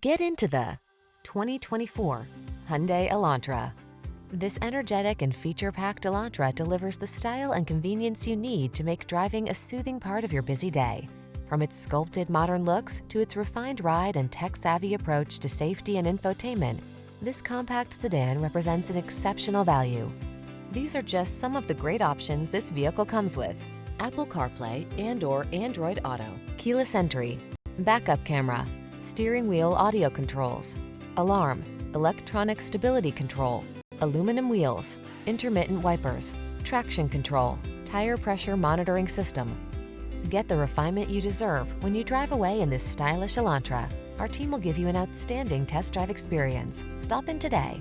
Get into the 2024 Hyundai Elantra. This energetic and feature-packed Elantra delivers the style and convenience you need to make driving a soothing part of your busy day. From its sculpted modern looks to its refined ride and tech-savvy approach to safety and infotainment, this compact sedan represents an exceptional value. These are just some of the great options this vehicle comes with: Apple CarPlay and/or Android Auto, keyless entry, backup camera, steering wheel audio controls, alarm, electronic stability control, aluminum wheels, intermittent wipers, traction control, tire pressure monitoring system. Get the refinement you deserve when you drive away in this stylish Elantra. Our team will give you an outstanding test drive experience. Stop in today.